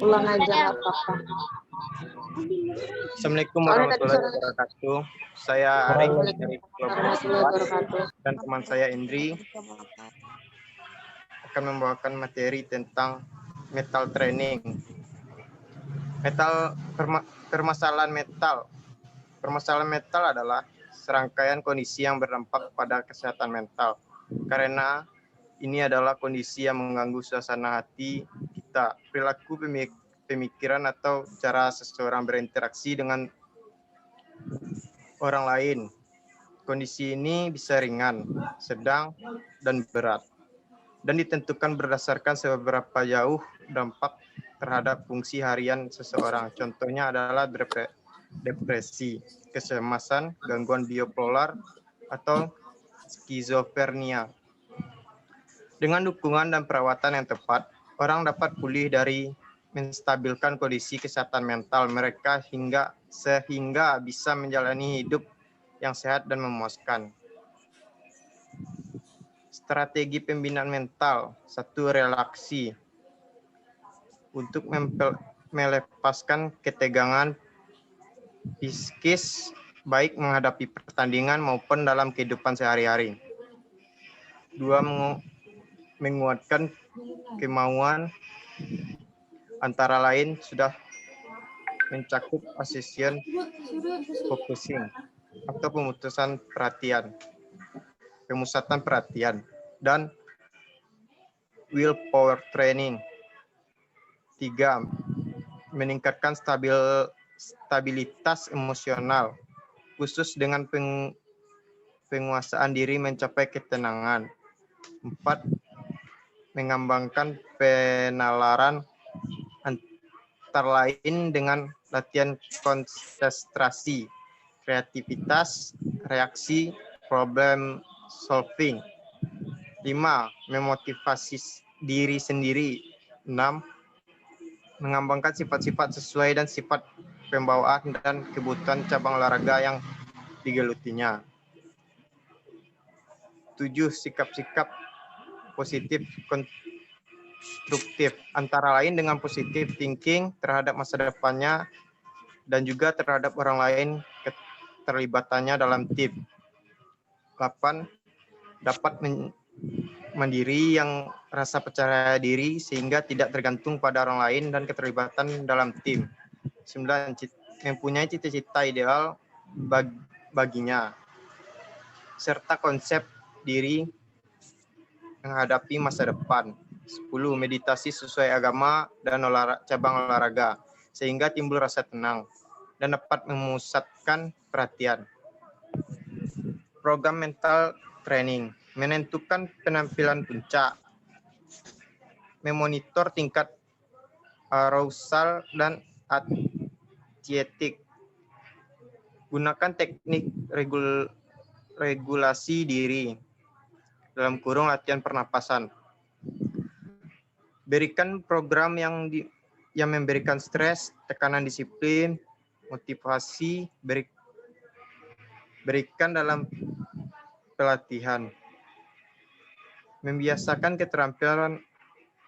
Ulang aja nggak apa-apa. Assalamualaikum Soalnya tadi warahmatullahi wabarakatuh. Saya Arif dari kelompok warahmatullahi 4 wabarakatuh. dan teman saya Indri akan membawakan materi tentang metal training. Permasalahan metal. Permasalahan mental adalah serangkaian kondisi yang berdampak pada kesehatan mental. Karena ini adalah kondisi yang mengganggu suasana hati kita, perilaku pemikiran atau cara seseorang berinteraksi dengan orang lain. Kondisi ini bisa ringan, sedang, dan berat, dan ditentukan berdasarkan seberapa jauh dampak terhadap fungsi harian seseorang. Contohnya adalah depresi, kecemasan, gangguan bipolar, atau skizofrenia. Dengan dukungan dan perawatan yang tepat, orang dapat pulih dari menstabilkan kondisi kesehatan mental mereka sehingga bisa menjalani hidup yang sehat dan memuaskan. Strategi pembinaan mental. 1. Relaksi. Untuk melepaskan ketegangan psikis baik menghadapi pertandingan maupun dalam kehidupan sehari-hari. 2. Menguatkan kemauan, antara lain sudah mencakup attention focusing atau pemusatan perhatian, dan willpower training. 3. Meningkatkan stabilitas emosional, khusus dengan penguasaan diri mencapai ketenangan. 4. Mengembangkan penalaran antara lain dengan latihan konsentrasi, kreativitas, reaksi, problem solving. 5. Memotivasi diri sendiri. 6. Mengembangkan sifat-sifat sesuai dan sifat pembawaan dan kebutuhan cabang olahraga yang digelutinya. 7. Sikap-sikap positif konstruktif, antara lain dengan positive thinking terhadap masa depannya dan juga terhadap orang lain keterlibatannya dalam tim. 8. Dapat mandiri yang rasa percaya diri sehingga tidak tergantung pada orang lain dan keterlibatan dalam tim. 9. Mempunyai cita-cita ideal baginya serta konsep diri menghadapi masa depan. 10. Meditasi sesuai agama dan cabang olahraga sehingga timbul rasa tenang dan dapat memusatkan perhatian. Program mental training menentukan penampilan puncak, memonitor tingkat arousal dan anxiety. Gunakan teknik regulasi diri, dalam kurung latihan pernapasan. Berikan program yang memberikan stres, tekanan disiplin, motivasi, berikan dalam pelatihan. Membiasakan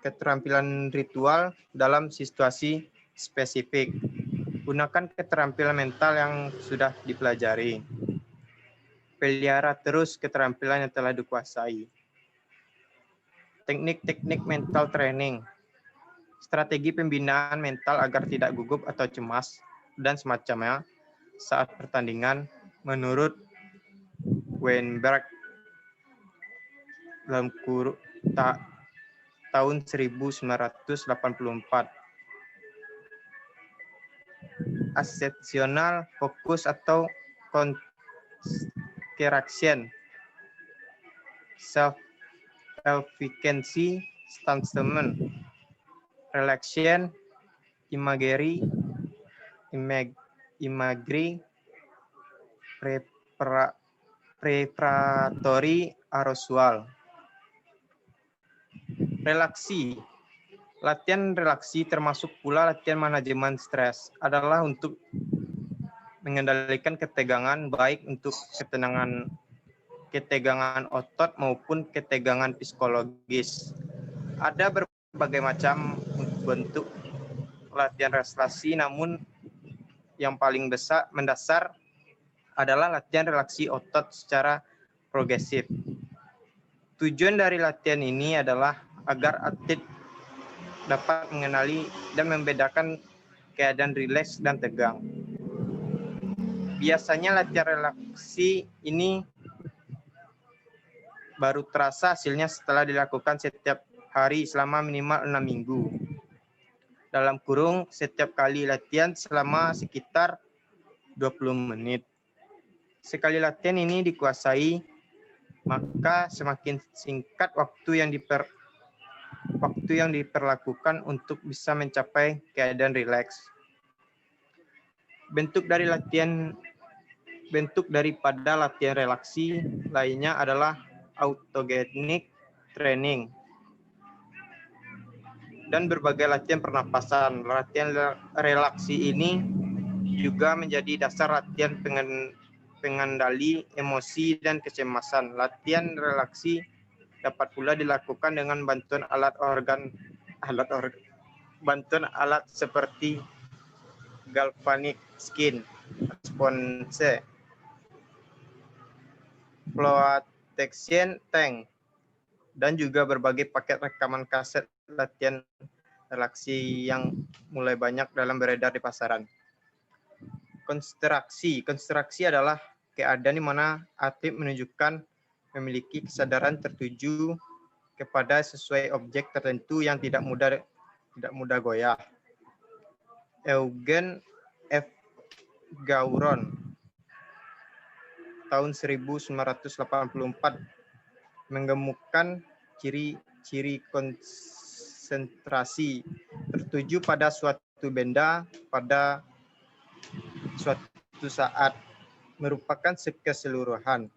keterampilan ritual dalam situasi spesifik. Gunakan keterampilan mental yang sudah dipelajari. Pelihara terus keterampilan yang telah dikuasai. Teknik-teknik mental training. Strategi pembinaan mental agar tidak gugup atau cemas dan semacamnya saat pertandingan menurut Weinberg dalam tahun 1984. Attentional fokus atau concentration, self-efficacy statement, relaxation, imagery, preparatory arousal. Relaksi. Latihan relaksi termasuk pula latihan manajemen stres adalah untuk mengendalikan ketegangan baik untuk ketegangan otot maupun ketegangan psikologis. Ada berbagai macam bentuk latihan relaksasi, namun yang paling mendasar adalah latihan relaksasi otot secara progresif. Tujuan dari latihan ini adalah agar atlet dapat mengenali dan membedakan keadaan rileks dan tegang. Biasanya latihan relaksasi ini baru terasa hasilnya setelah dilakukan setiap hari selama minimal 6 minggu. Dalam kurung setiap kali latihan selama sekitar 20 menit. Sekali latihan ini dikuasai, maka semakin singkat waktu yang diperlakukan untuk bisa mencapai keadaan rileks. Bentuk daripada latihan relaksasi lainnya adalah autogenic training dan berbagai latihan pernapasan. Latihan relaksasi ini juga menjadi dasar latihan pengendali emosi dan kecemasan. Latihan relaksasi dapat pula dilakukan dengan bantuan alat seperti galvanic skin response, flotation tank, dan juga berbagai paket rekaman kaset latihan relaksasi yang mulai banyak dalam beredar di pasaran. Konstruksi adalah keadaan di mana atlet menunjukkan memiliki kesadaran tertuju kepada sesuai objek tertentu yang tidak mudah goyah. Eugen F. Gauron tahun 1984 mengemukakan ciri-ciri konsentrasi tertuju pada suatu benda pada suatu saat merupakan keseluruhan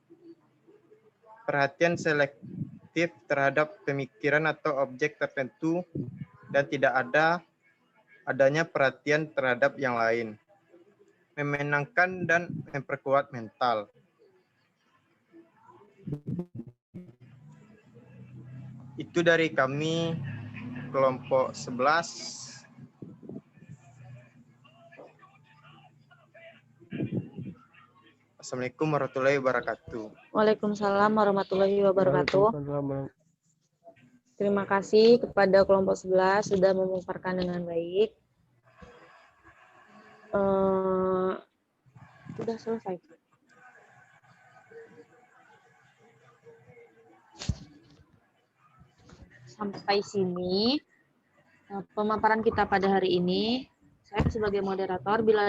perhatian selektif terhadap pemikiran atau objek tertentu dan tidak adanya perhatian terhadap yang lain, memenangkan dan memperkuat mental. Itu dari kami kelompok 11. Assalamualaikum warahmatullahi wabarakatuh. Waalaikumsalam warahmatullahi wabarakatuh. Terima kasih kepada kelompok 11 sudah memaparkan dengan baik. Sudah selesai. Sampai sini pemaparan kita pada hari ini. Saya sebagai moderator, bila